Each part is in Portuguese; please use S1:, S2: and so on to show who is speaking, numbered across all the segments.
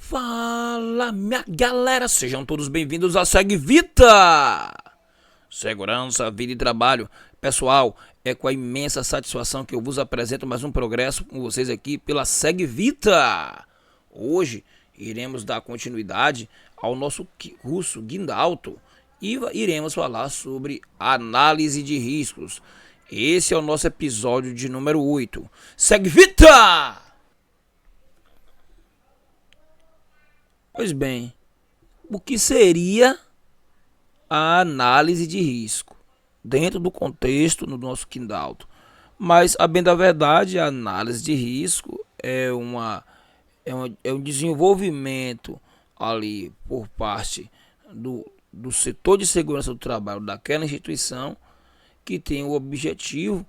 S1: Fala, minha galera, sejam todos bem-vindos à Segue Vita! Segurança, vida e trabalho. Pessoal, é com a imensa satisfação que eu vos apresento mais um progresso com vocês aqui pela Segue Vita. Hoje iremos dar continuidade ao nosso curso Guindalto e iremos falar sobre análise de riscos. Esse é o nosso episódio de número 8. Segue Vita! Pois bem, o que seria a análise de risco dentro do contexto do nosso Guindalto? Mas, a bem da verdade, a análise de risco é um desenvolvimento ali por parte do setor de segurança do trabalho daquela instituição que tem o objetivo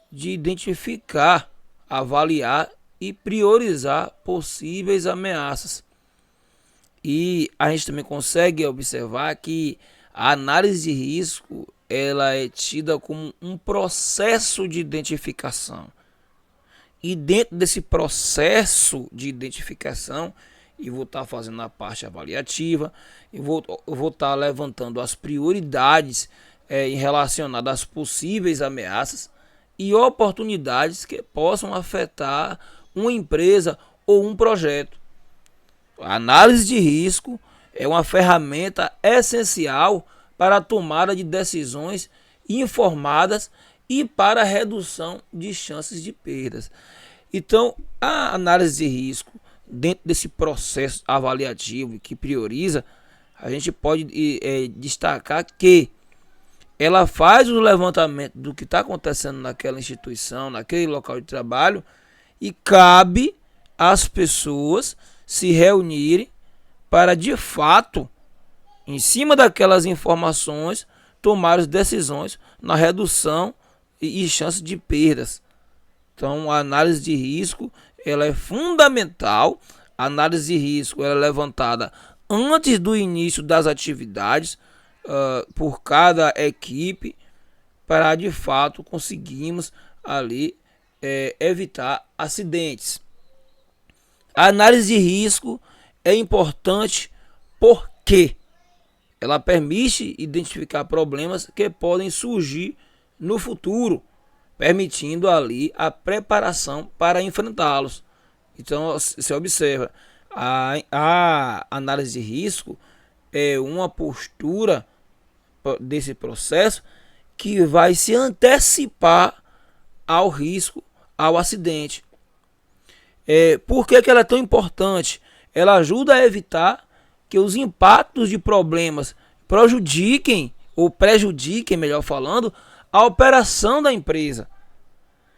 S1: de identificar, avaliar e priorizar possíveis ameaças. E a gente também consegue observar que a análise de risco ela é tida como um processo de identificação. E dentro desse processo de identificação, eu vou estar fazendo a parte avaliativa, eu vou estar levantando as prioridades relacionadas às possíveis ameaças e oportunidades que possam afetar uma empresa ou um projeto. A análise de risco é uma ferramenta essencial para a tomada de decisões informadas e para a redução de chances de perdas. Então, a análise de risco, dentro desse processo avaliativo que prioriza, a gente pode destacar que ela faz o levantamento do que está acontecendo naquela instituição, naquele local de trabalho, e cabe às pessoas se reunirem para, de fato, em cima daquelas informações, tomar as decisões na redução e chances de perdas. Então, a análise de risco ela é fundamental. A análise de risco ela é levantada antes do início das atividades por cada equipe para, de fato, conseguirmos ali evitar acidentes. A análise de risco é importante porque ela permite identificar problemas que podem surgir no futuro, permitindo ali a preparação para enfrentá-los. Então, você observa, a análise de risco é uma postura desse processo que vai se antecipar ao risco, ao acidente. Por que ela é tão importante? Ela ajuda a evitar que os impactos de problemas prejudiquem, melhor falando, a operação da empresa.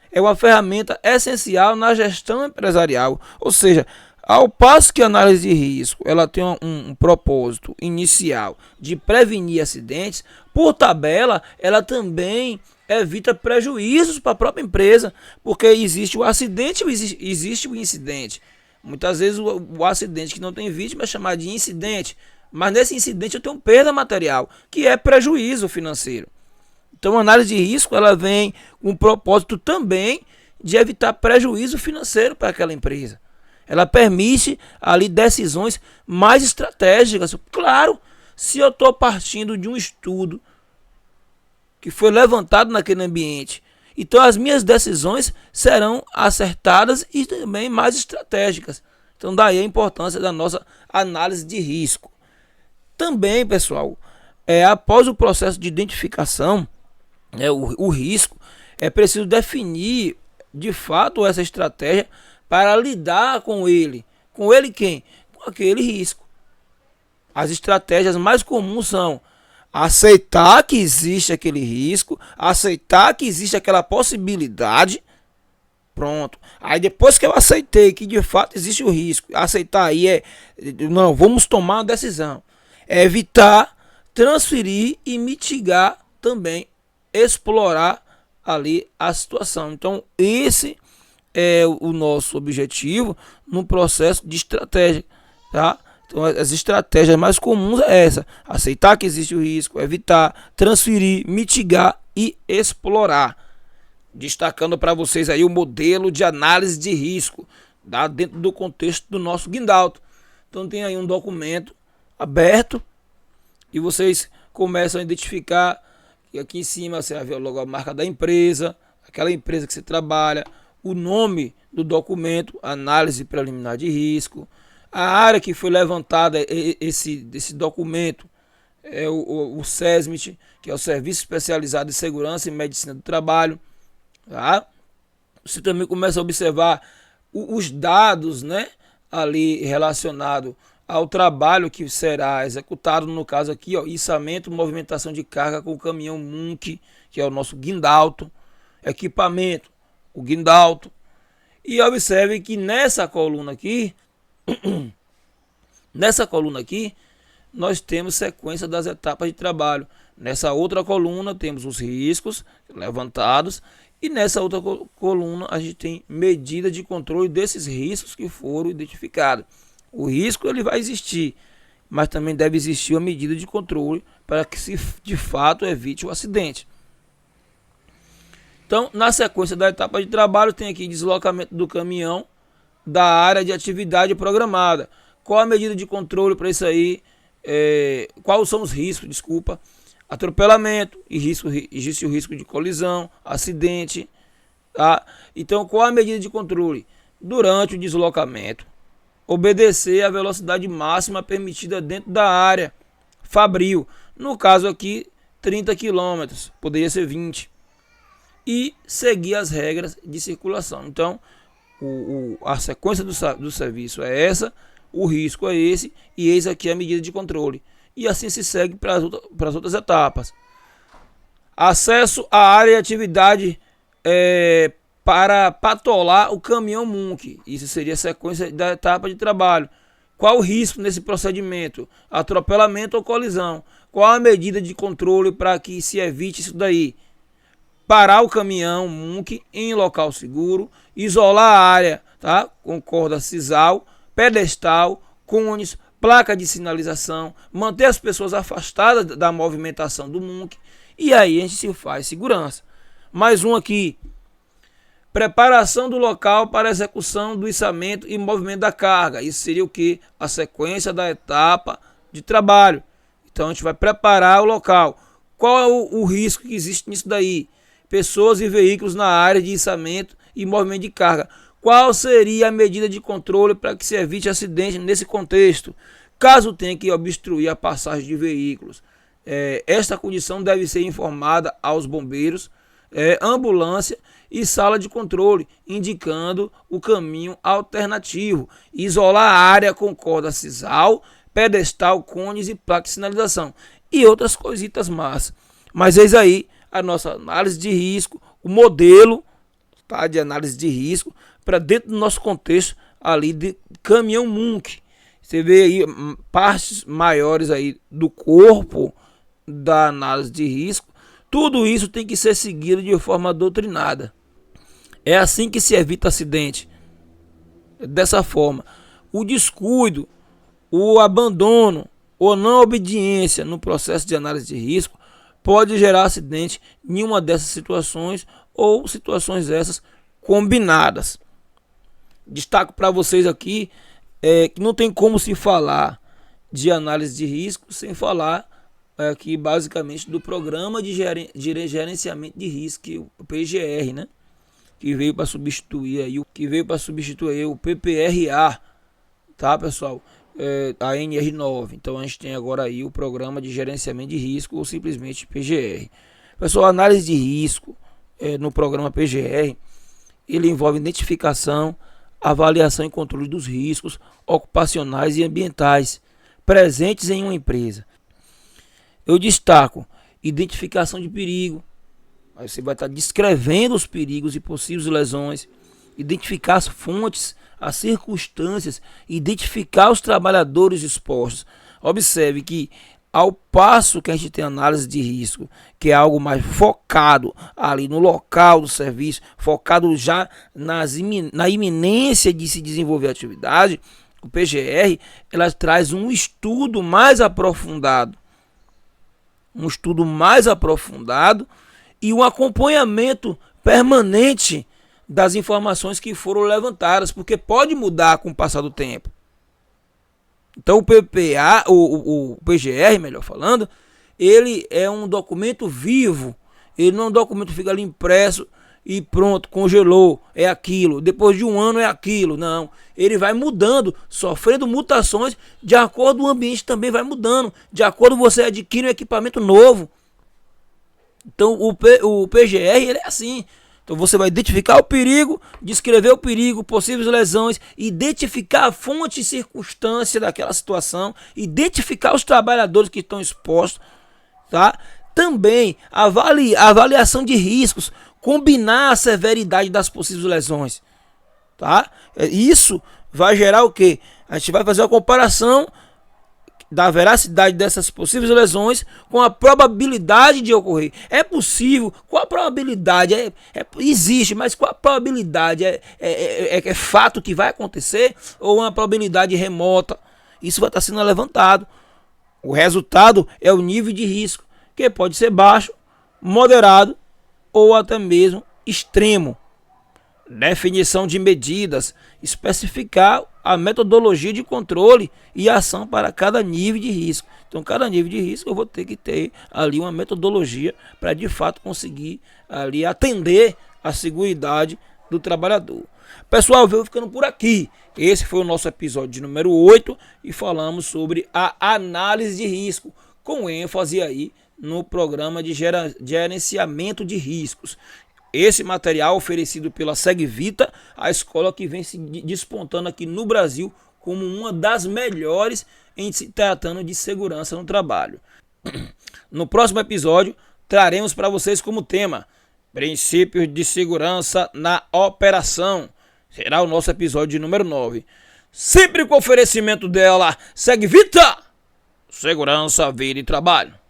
S1: É uma ferramenta essencial na gestão empresarial. Ou seja, ao passo que a análise de risco ela tem um propósito inicial de prevenir acidentes, por tabela, ela também evita prejuízos para a própria empresa, porque existe o acidente e existe o incidente. Muitas vezes o acidente que não tem vítima é chamado de incidente, mas nesse incidente eu tenho perda material, que é prejuízo financeiro. Então a análise de risco ela vem com o propósito também de evitar prejuízo financeiro para aquela empresa. Ela permite ali decisões mais estratégicas. Claro, se eu estou partindo de um estudo que foi levantado naquele ambiente, então as minhas decisões serão acertadas e também mais estratégicas. Então daí a importância da nossa análise de risco. Também, pessoal, após o processo de identificação, o risco, é preciso definir de fato essa estratégia para lidar com ele. Com ele quem? Com aquele risco. As estratégias mais comuns são aceitar que existe aquele risco, aceitar que existe aquela possibilidade, pronto. Aí depois que eu aceitei que de fato existe o risco, aceitar aí não, vamos tomar uma decisão. É evitar, transferir e mitigar também, explorar ali a situação. Então esse é o nosso objetivo no processo de estratégia, tá? Então as estratégias mais comuns é essa: aceitar que existe o risco, evitar, transferir, mitigar e explorar. Destacando para vocês aí o modelo de análise de risco, dentro do contexto do nosso Guindalto. Então tem aí um documento aberto e vocês começam a identificar que aqui em cima você vai ver logo a marca da empresa, aquela empresa que você trabalha, o nome do documento, análise preliminar de risco, a área que foi levantada desse documento é o SESMIT, que é o Serviço Especializado de Segurança e Medicina do Trabalho. Tá? Você também começa a observar os dados, né, ali relacionado ao trabalho que será executado, no caso aqui, ó, içamento, movimentação de carga com o caminhão Munk, que é o nosso guindalto, equipamento, o guindalto. E observe que nessa coluna aqui, nós temos sequência das etapas de trabalho. Nessa outra coluna temos os riscos levantados e nessa outra coluna a gente tem medida de controle desses riscos que foram identificados. O risco ele vai existir, mas também deve existir uma medida de controle para que se de fato evite o acidente. Então, na sequência da etapa de trabalho, tem aqui deslocamento do caminhão da área de atividade programada. Qual a medida de controle para isso aí? Quais são os riscos? Desculpa. Atropelamento, existe o risco de colisão, acidente. Tá? Então, qual a medida de controle? Durante o deslocamento, obedecer a velocidade máxima permitida dentro da área fabril. No caso aqui, 30 km, poderia ser 20. E seguir as regras de circulação. Então, a sequência do serviço é essa, o risco é esse, e eis aqui a medida de controle. E assim se segue para as outras etapas. Acesso à área de atividade para patolar o caminhão Munk. Isso seria a sequência da etapa de trabalho. Qual o risco nesse procedimento? Atropelamento ou colisão? Qual a medida de controle para que se evite isso daí? Parar o caminhão Munk em local seguro, isolar a área, tá? Com corda sisal, pedestal, cones, placa de sinalização, manter as pessoas afastadas da movimentação do Munk, e aí a gente se faz segurança. Mais um aqui, preparação do local para execução do içamento e movimento da carga. Isso seria o que? A sequência da etapa de trabalho. Então a gente vai preparar o local. Qual é o risco que existe nisso daí? Pessoas e veículos na área de içamento e movimento de carga. Qual seria a medida de controle para que se evite acidente nesse contexto? Caso tenha que obstruir a passagem de veículos, esta condição deve ser informada aos bombeiros, ambulância e sala de controle, indicando o caminho alternativo. Isolar a área com corda sisal, pedestal, cones e placa de sinalização. E outras coisitas más. Mas eis aí a nossa análise de risco, o modelo, tá, de análise de risco para dentro do nosso contexto ali de caminhão Munk. Você vê aí partes maiores aí do corpo da análise de risco. Tudo isso tem que ser seguido de forma doutrinada. É assim que se evita acidente. Dessa forma, o descuido, o abandono ou não obediência no processo de análise de risco pode gerar acidente em uma dessas situações ou situações essas combinadas. Destaco para vocês aqui que não tem como se falar de análise de risco sem falar aqui basicamente do programa de gerenciamento de risco, o PGR, né? Que veio para substituir aí o PPRA, tá, pessoal? A NR9. Então a gente tem agora aí o programa de gerenciamento de risco ou simplesmente PGR. Pessoal, análise de risco no programa PGR, ele envolve identificação, avaliação e controle dos riscos ocupacionais e ambientais presentes em uma empresa. Eu destaco identificação de perigo. Aí você vai estar descrevendo os perigos e possíveis lesões, identificar as fontes, as circunstâncias, identificar os trabalhadores expostos. Observe que ao passo que a gente tem análise de risco, que é algo mais focado ali no local do serviço, focado já na iminência de se desenvolver a atividade, o PGR ela traz um estudo mais aprofundado. E um acompanhamento permanente das informações que foram levantadas, porque pode mudar com o passar do tempo. Então o PPA, o PGR, melhor falando, ele é um documento vivo. Ele não é um documento que fica ali impresso e pronto, congelou, é aquilo. Depois de um ano é aquilo. Não, ele vai mudando, sofrendo mutações, de acordo com o ambiente também vai mudando, de acordo com você adquire um equipamento novo. Então o PGR ele é assim. Então você vai identificar o perigo, descrever o perigo, possíveis lesões, identificar a fonte e circunstância daquela situação, identificar os trabalhadores que estão expostos, tá? Também avaliação de riscos, combinar a severidade das possíveis lesões, tá? Isso vai gerar o quê? A gente vai fazer uma comparação da veracidade dessas possíveis lesões com a probabilidade de ocorrer. É possível? Qual a probabilidade? Existe, mas qual a probabilidade? É fato que vai acontecer ou uma probabilidade remota? Isso vai estar sendo levantado. O resultado é o nível de risco, que pode ser baixo, moderado ou até mesmo extremo. Definição de medidas, especificar a metodologia de controle e ação para cada nível de risco. Então, cada nível de risco eu vou ter que ter ali uma metodologia para de fato conseguir ali atender a seguridade do trabalhador. Pessoal, eu vou ficando por aqui. Esse foi o nosso episódio de número 8 e falamos sobre a análise de risco, com ênfase aí no programa de gerenciamento de riscos. Esse material oferecido pela Segvita, a escola que vem se despontando aqui no Brasil como uma das melhores em se tratando de segurança no trabalho. No próximo episódio, traremos para vocês como tema princípios de segurança na operação. Será o nosso episódio de número 9. Sempre com oferecimento dela, Segvita, segurança, vida e trabalho.